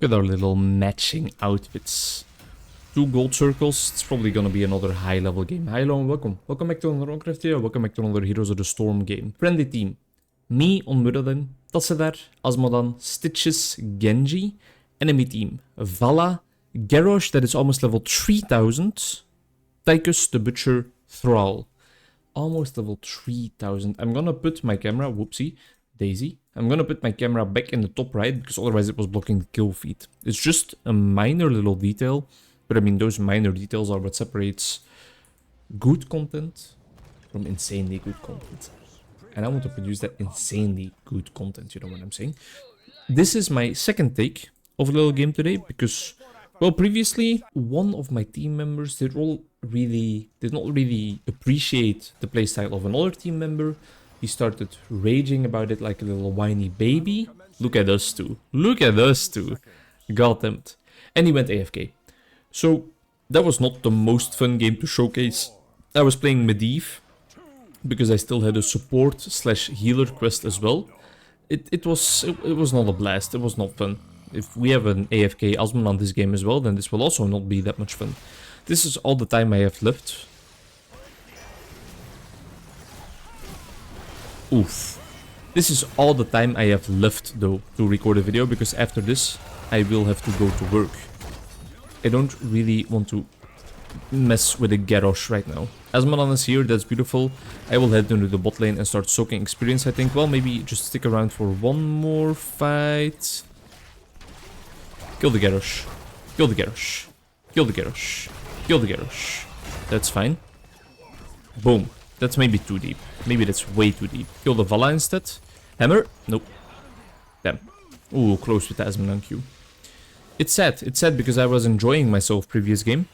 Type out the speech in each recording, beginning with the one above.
Look at our little matching outfits. 2 gold circles. It's probably gonna be another high-level game. Hi, hello, and welcome. Welcome back to another Onkruid video. Welcome back to another Heroes of the Storm game. Friendly team. Me on Muradin, Tassadar, Azmodan, Stitches, Genji. Enemy team. Vala, Garrosh, that is almost level 3000. Tychus, the Butcher, Thrall. Almost level 3000. I'm gonna put my camera, whoopsie, Daisy. I'm gonna put my camera back in the top right, because otherwise it was blocking the kill feed. It's just a minor little detail, but I mean, those minor details are what separates good content from insanely good content. And I want to produce that insanely good content, you know what I'm saying? This is my second take of a little game today, because, well, previously, one of my team members did not really appreciate the playstyle of another team member. He started raging about it like a little whiny baby. Look at us two. Look at us two. God damn it. And he went AFK. So, that was not the most fun game to showcase. I was playing Medivh, because I still had a support / healer quest as well. It was not a blast. It was not fun. If we have an AFK Asmon on this game as well, then this will also not be that much fun. This is all the time I have left. Oof. This is all the time I have left, though, to record a video, because after this, I will have to go to work. I don't really want to mess with a Garrosh right now. Asmodan is here, that's beautiful. I will head into the bot lane and start soaking experience, I think. Well, maybe just stick around for one more fight. Kill the Garrosh. Kill the Garrosh. Kill the Garrosh. Kill the Garrosh. That's fine. Boom. That's maybe too deep. Maybe that's way too deep. Kill the Vala instead. Hammer. Nope. Damn. Ooh, close with the Asmodan Q. It's sad. It's sad because I was enjoying myself previous game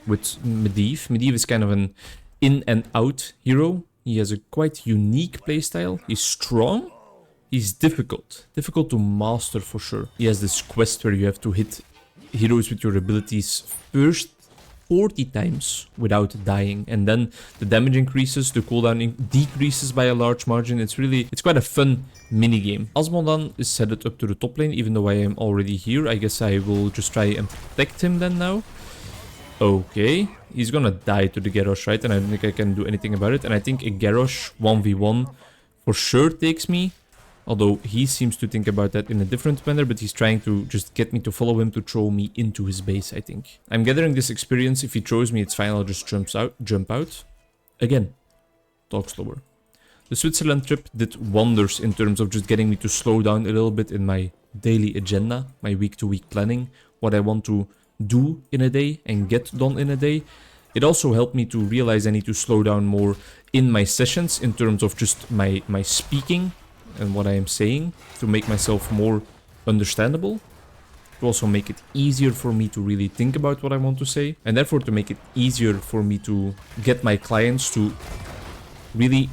with Medivh. Medivh is kind of an in and out hero. He has a quite unique playstyle. He's strong. He's difficult. Difficult to master for sure. He has this quest where you have to hit heroes with your abilities first 40 times without dying, and then the damage increases, the cooldown decreases by a large margin. It's quite a fun mini game. Asmodan is headed up to the top lane, even though I am already here. I guess I will just try and protect him then now. Okay, he's gonna die to the Garrosh, right? And I don't think I can do anything about it. And I think a Garrosh 1v1 for sure takes me. Although he seems to think about that in a different manner, but he's trying to just get me to follow him to throw me into his base, I think. I'm gathering this experience. If he throws me, it's fine. I'll just jump out. Again, talk slower. The Switzerland trip did wonders in terms of just getting me to slow down a little bit in my daily agenda, my week-to-week planning, what I want to do in a day and get done in a day. It also helped me to realize I need to slow down more in my sessions in terms of just my speaking and what I am saying, to make myself more understandable, to also make it easier for me to really think about what I want to say, and therefore to make it easier for me to get my clients to really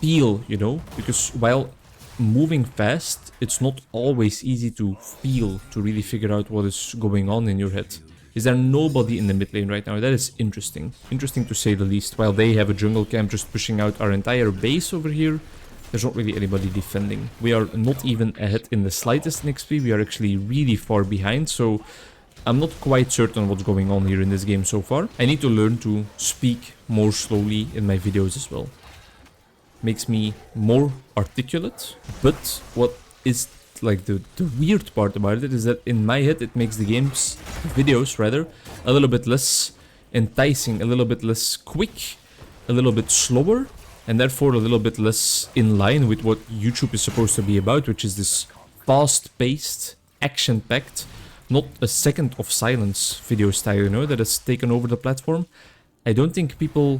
feel, you know, because while moving fast, it's not always easy to feel, to really figure out what is going on in your head. Is there nobody in the mid lane right now? That is interesting. Interesting to say the least. While they have a jungle camp just pushing out our entire base over here, there's not really anybody defending. We are not even ahead in the slightest in XP. We are actually really far behind, so I'm not quite certain what's going on here in this game so far. I need to learn to speak more slowly in my videos as well. Makes me more articulate, but what is like the weird part about it is that in my head it makes the videos rather, a little bit less enticing, a little bit less quick, a little bit slower, and therefore a little bit less in line with what YouTube is supposed to be about, which is this fast-paced, action-packed, not a second of silence video style, you know, that has taken over the platform. I don't think people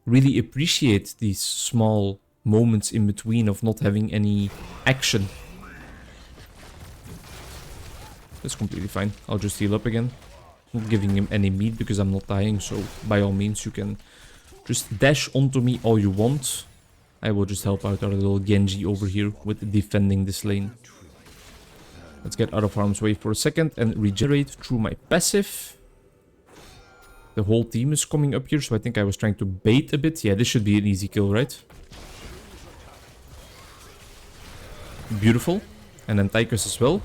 really appreciate these small moments in between of not having any action. That's completely fine. I'll just heal up again. Not giving him any meat because I'm not dying, so by all means you can just dash onto me all you want. I will just help out our little Genji over here with defending this lane. Let's get out of harm's way for a second and regenerate through my passive. The whole team is coming up here, so I think I was trying to bait a bit. Yeah, this should be an easy kill, right? Beautiful. And then Tychus as well.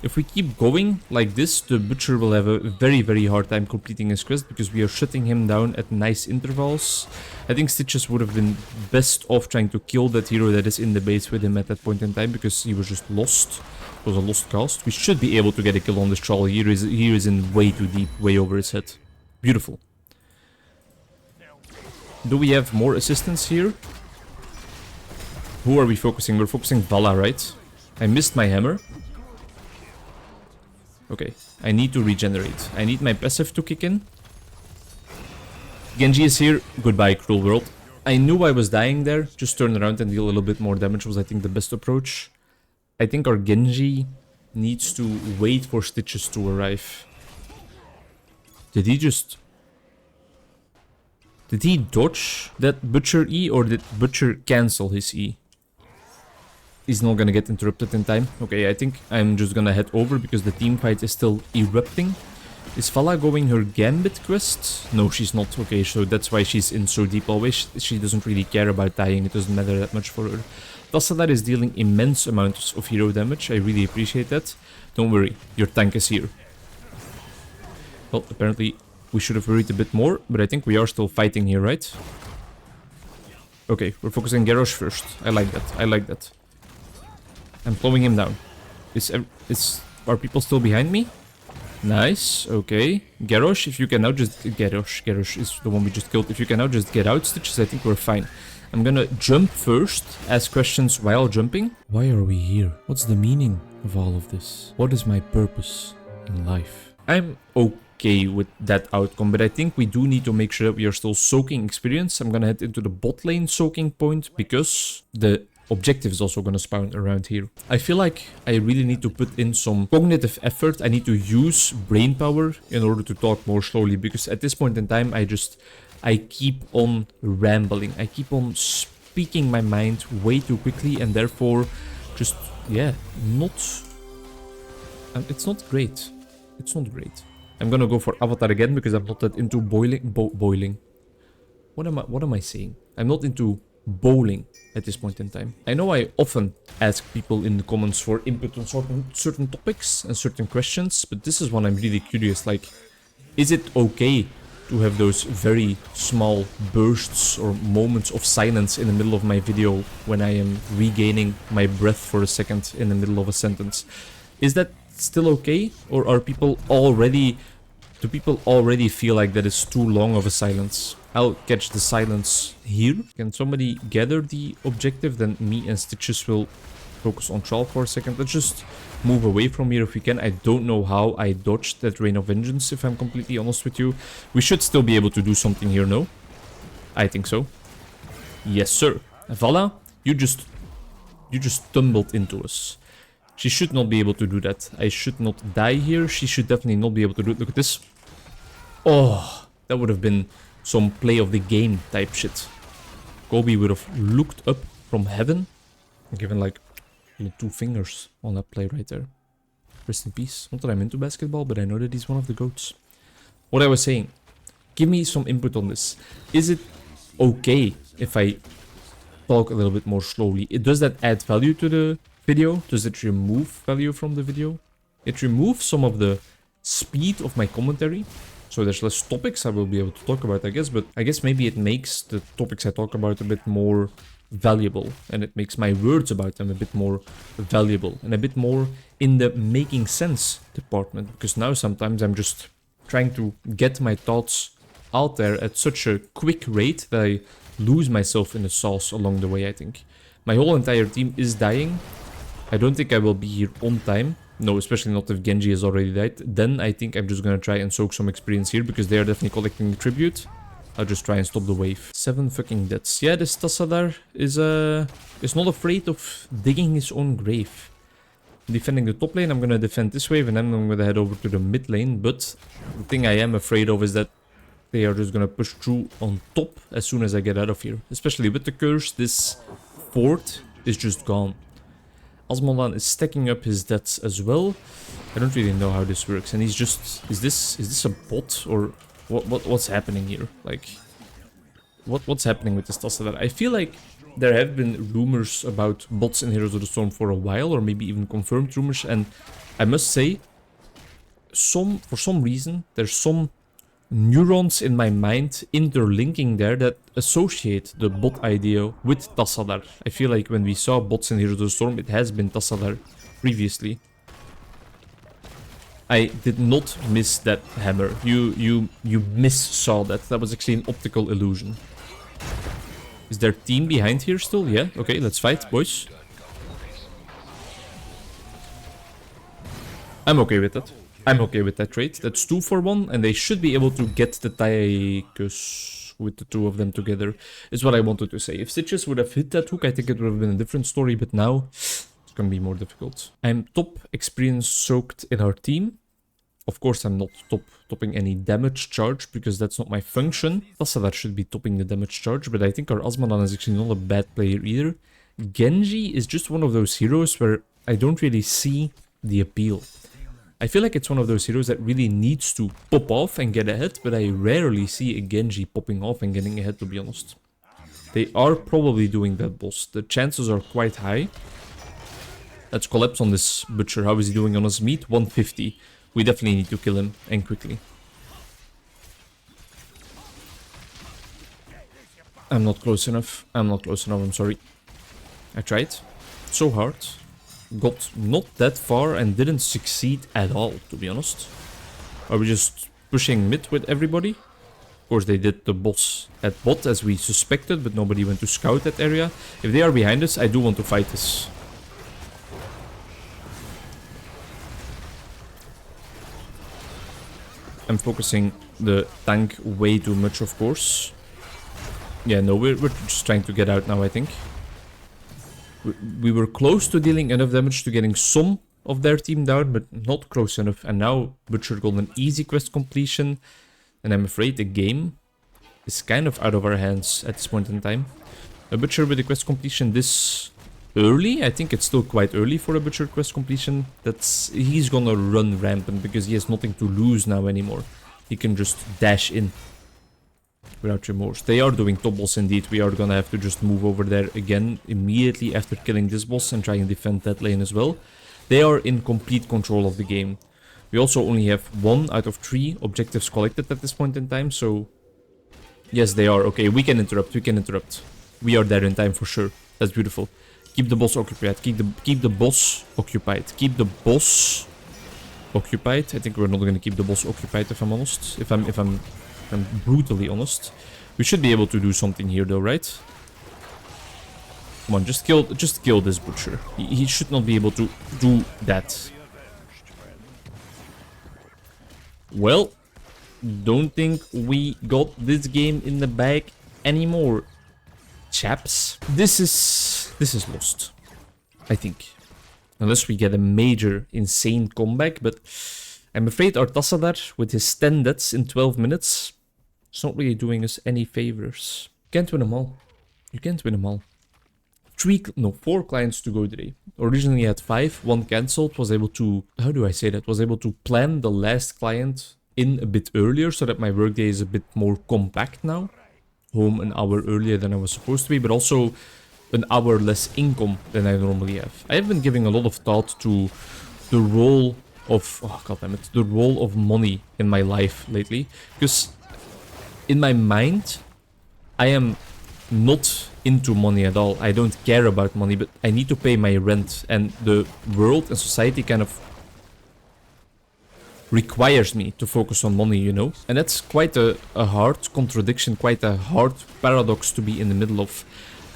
If we keep going like this, the Butcher will have a very, very hard time completing his quest because we are shutting him down at nice intervals. I think Stitches would have been best off trying to kill that hero that is in the base with him at that point in time because he was just lost. It was a lost cast. We should be able to get a kill on this troll. He is in way too deep, way over his head. Beautiful. Do we have more assistance here? Who are we focusing? We're focusing Vala, right? I missed my hammer. Okay, I need to regenerate. I need my passive to kick in. Genji is here. Goodbye, cruel world. I knew I was dying there. Just turn around and deal a little bit more damage was, I think, the best approach. I think our Genji needs to wait for Stitches to arrive. Did he just... Did he dodge that Butcher E or did Butcher cancel his E? He's not gonna get interrupted in time. Okay, I think I'm just gonna head over because the team fight is still erupting. Is Vala going her Gambit quest? No, she's not. Okay, so that's why she's in so deep always. She doesn't really care about dying. It doesn't matter that much for her. Tassadar is dealing immense amounts of hero damage. I really appreciate that. Don't worry, your tank is here. Well, apparently we should have worried a bit more, but I think we are still fighting here, right? Okay, we're focusing Garrosh first. I like that. I like that. I'm slowing him down. Are people still behind me? Nice, okay. Garrosh, if you can now just... Garrosh is the one we just killed. If you can now just get out, Stitches, I think we're fine. I'm gonna jump first, ask questions while jumping. Why are we here? What's the meaning of all of this? What is my purpose in life? I'm okay with that outcome, but I think we do need to make sure that we are still soaking experience. I'm gonna head into the bot lane soaking point because the objective is also going to spawn around here. I feel like I really need to put in some cognitive effort. I need to use brain power in order to talk more slowly because at this point in time I keep on rambling. I keep on speaking my mind way too quickly and therefore just, yeah, it's not great. It's not great. I'm gonna go for Avatar again because I'm not that into boiling. What am I saying? I'm not into bowling at this point in time. I know I often ask people in the comments for input on certain topics and certain questions, but this is one I'm really curious. Like, is it okay to have those very small bursts or moments of silence in the middle of my video when I am regaining my breath for a second in the middle of a sentence? Is that still okay? Or are people already... Do people already feel like that is too long of a silence? I'll catch the silence here. Can somebody gather the objective? Then me and Stitches will focus on Troll for a second. Let's just move away from here if we can. I don't know how I dodged that Rain of Vengeance, if I'm completely honest with you. We should still be able to do something here, no? I think so. Yes, sir. Vala, you just stumbled into us. She should not be able to do that. I should not die here. She should definitely not be able to do it. Look at this. Oh, that would have been some play of the game type shit. Kobe would have looked up from heaven and given like 2 fingers on that play right there. Rest in peace. Not that I'm into basketball, but I know that he's one of the GOATs. What I was saying. Give me some input on this. Is it okay if I talk a little bit more slowly? Does that add value to the video? Does it remove value from the video? It removes some of the speed of my commentary. So there's less topics I will be able to talk about, I guess. But I guess maybe it makes the topics I talk about a bit more valuable. And it makes my words about them a bit more valuable. And a bit more in the making sense department. Because now sometimes I'm just trying to get my thoughts out there at such a quick rate that I lose myself in the sauce along the way, I think. My whole entire team is dying. I don't think I will be here on time. No, especially not if Genji has already died. Then I think I'm just gonna try and soak some experience here because they are definitely collecting the tribute. I'll just try and stop the wave. 7 fucking deaths. Yeah, this Tassadar is not afraid of digging his own grave. Defending the top lane, I'm gonna defend this wave and then I'm gonna head over to the mid lane. But the thing I am afraid of is that they are just gonna push through on top as soon as I get out of here. Especially with the curse, this fort is just gone. Asmodan is stacking up his deaths as well. I don't really know how this works. And he's just... Is this a bot? Or what's happening here? Like... What's happening with this Tassadar? I feel like there have been rumors about bots in Heroes of the Storm for a while. Or maybe even confirmed rumors. And I must say, for some reason, there's some neurons in my mind interlinking there that associate the bot idea with Tassadar. I feel like when we saw bots in Heroes of the Storm, it has been Tassadar previously. I did not miss that hammer. You miss-saw that. That was actually an optical illusion. Is there team behind here still? Yeah, okay, let's fight, boys. I'm okay with that. I'm okay with that trade. That's 2 for 1, and they should be able to get the Tychus with the 2 of them together, is what I wanted to say. If Stitches would have hit that hook, I think it would have been a different story, but now it's gonna be more difficult. I'm top experience soaked in our team. Of course, I'm not topping any damage charge, because that's not my function. Tassadar should be topping the damage charge, but I think our Azmodan is actually not a bad player either. Genji is just one of those heroes where I don't really see the appeal. I feel like it's one of those heroes that really needs to pop off and get ahead, but I rarely see a Genji popping off and getting ahead, to be honest. They are probably doing that boss. The chances are quite high. Let's collapse on this butcher. How is he doing on his meat? 150. We definitely need to kill him, and quickly. I'm not close enough. I'm not close enough, I'm sorry. I tried. So hard. Got not that far and didn't succeed at all, to be honest. Are we just pushing mid with everybody? Of course, they did the boss at bot as we suspected, but nobody went to scout that area. If they are behind us, I do want to fight this. I'm focusing the tank way too much, of course. Yeah, no, we're just trying to get out now, I think. We were close to dealing enough damage to getting some of their team down, but not close enough. And now Butcher got an easy quest completion. And I'm afraid the game is kind of out of our hands at this point in time. A Butcher with a quest completion this early? I think it's still quite early for a Butcher quest completion. He's gonna run rampant because he has nothing to lose now anymore. He can just dash in without remorse. They are doing top boss indeed. We are gonna have to just move over there again immediately after killing this boss and try and defend that lane as well. They are in complete control of the game. We also only have 1 out of 3 objectives collected at this point in time, so... Yes, they are. Okay, we can interrupt, we can interrupt. We are there in time for sure. That's beautiful. Keep the boss occupied, keep the boss occupied. Keep the boss occupied. I think we're not gonna keep the boss occupied, if I'm honest. If I'm brutally honest. We should be able to do something here though, right? Come on, just kill this butcher. He should not be able to do that. Well, don't think we got this game in the bag anymore, chaps. This is lost, I think. Unless we get a major, insane comeback, but I'm afraid our Tassadar, with his 10 deaths in 12 minutes, is not really doing us any favors. You can't win them all. You can't win them all. 4 clients to go today. Originally had 5, 1 cancelled, was able to, how do I say that? Was able to plan the last client in a bit earlier so that my workday is a bit more compact now. Home an hour earlier than I was supposed to be, but also an hour less income than I normally have. I have been giving a lot of thought to the role of, oh god damn it, the role of money in my life lately. Because in my mind, I am not into money at all. I don't care about money, but I need to pay my rent, and the world and society kind of requires me to focus on money, you know? And that's quite a hard contradiction, quite a hard paradox to be in the middle of.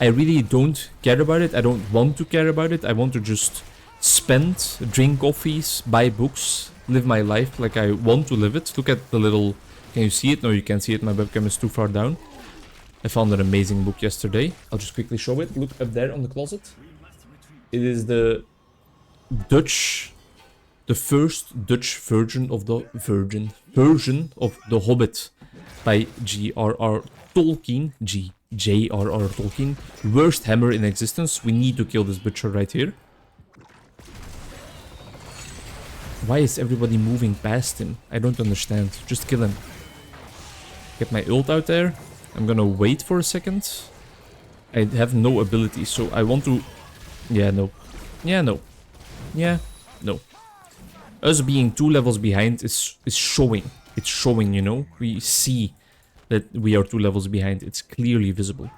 I really don't care about it. I don't want to care about it. I want to just spend, drink coffees, buy books, live my life like I want to live it. Look at the little... Can you see it? No, you can't see it. My webcam is too far down. I found an amazing book yesterday. I'll just quickly show it. Look up there on the closet. It is the first Dutch version of the Hobbit by J.R.R. Tolkien. J.R.R. Tolkien. Worst hammer in existence. We need to kill this butcher right here. Why is everybody moving past him? I don't understand. Just kill him. Get my ult out there. I'm gonna wait for a second. I have no ability, so I want to... Yeah, no. Yeah, no. Yeah, no. Us being 2 levels behind is showing. It's showing, you know? We see that we are 2 levels behind. It's clearly visible.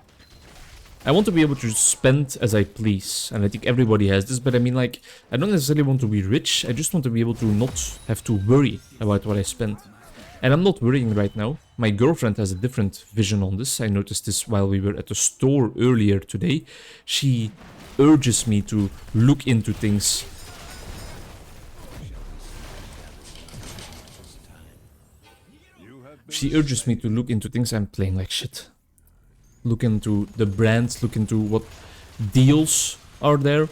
I want to be able to spend as I please, and I think everybody has this, but I mean, like, I don't necessarily want to be rich, I just want to be able to not have to worry about what I spend. And I'm not worrying right now. My girlfriend has a different vision on this. I noticed this while we were at the store earlier today. She urges me to look into things. She urges me to look into things. I'm playing like shit. Look into the brands, look into what deals are there.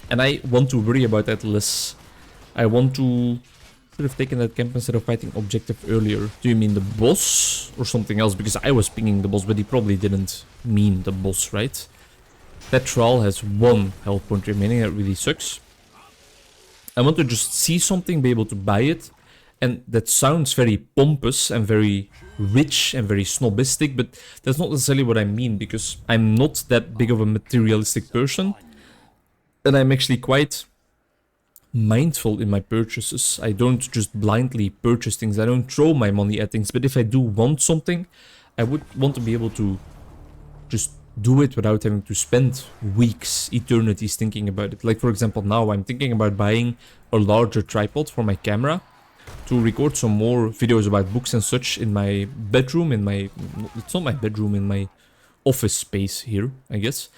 And I want to worry about that less. I want to... Should have taken that camp instead of fighting objective earlier. Do you mean the boss or something else? Because I was pinging the boss, but he probably didn't mean the boss, right? That troll has 1 health point remaining. That really sucks. I want to just see something, be able to buy it. And that sounds very pompous and very rich and very snobistic, but that's not necessarily what I mean, because I'm not that big of a materialistic person. And I'm actually quite mindful in my purchases. I don't just blindly purchase things. I don't throw my money at things, but if I do want something, I would want to be able to just do it without having to spend weeks, eternities thinking about it. Like, for example, now I'm thinking about buying a larger tripod for my camera to record some more videos about books and such in my bedroom, in my... It's not my bedroom, in my office space here, I guess.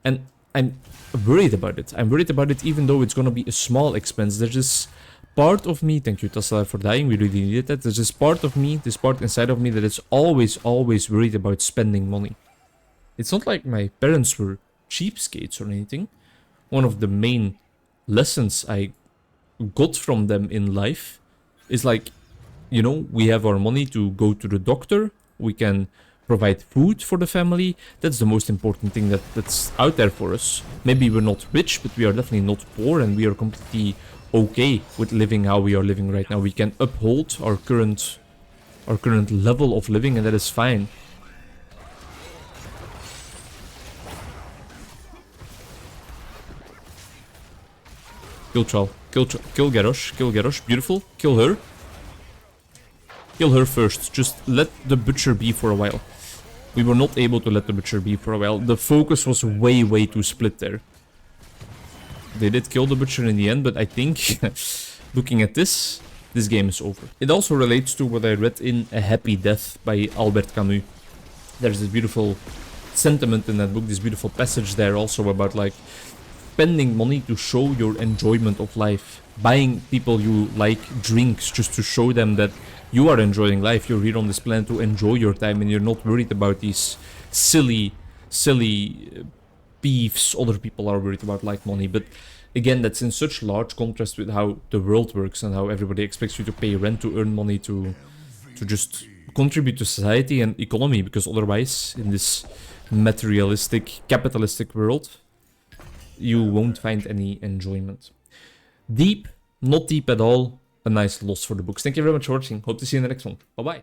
And I'm worried about it. I'm worried about it even though it's gonna be a small expense. There's this part of me... Thank you, Tesla, for dying. We really needed that. There's this part of me, this part inside of me that is always worried about spending money. It's not like my parents were cheapskates or anything. One of the main lessons I got from them in life is like, you know, we have our money to go to the doctor, we can provide food for the family. That's the most important thing that's out there for us. Maybe we're not rich, but we are definitely not poor, and we are completely okay with living how we are living right now. We can uphold our current level of living, and that is fine. Kill Troll. Kill Garrosh. Beautiful. Kill her. Kill her first. Just let the butcher be for a while. We were not able to let the butcher be for a while. The focus was way too split there. They did kill the butcher in the end, but I think, looking at this game is over. It also relates to what I read in A Happy Death by Albert Camus. There's this beautiful sentiment in that book, this beautiful passage there also about, like, spending money to show your enjoyment of life. Buying people you like drinks just to show them that you are enjoying life. You're here on this planet to enjoy your time and you're not worried about these silly beefs other people are worried about, like money. But again, that's in such large contrast with how the world works and how everybody expects you to pay rent, to earn money, to just contribute to society and economy, because otherwise in this materialistic, capitalistic world, you won't find any enjoyment. Deep, not deep at all, a nice loss for the books. Thank you very much for watching. Hope to see you in the next one. Bye bye.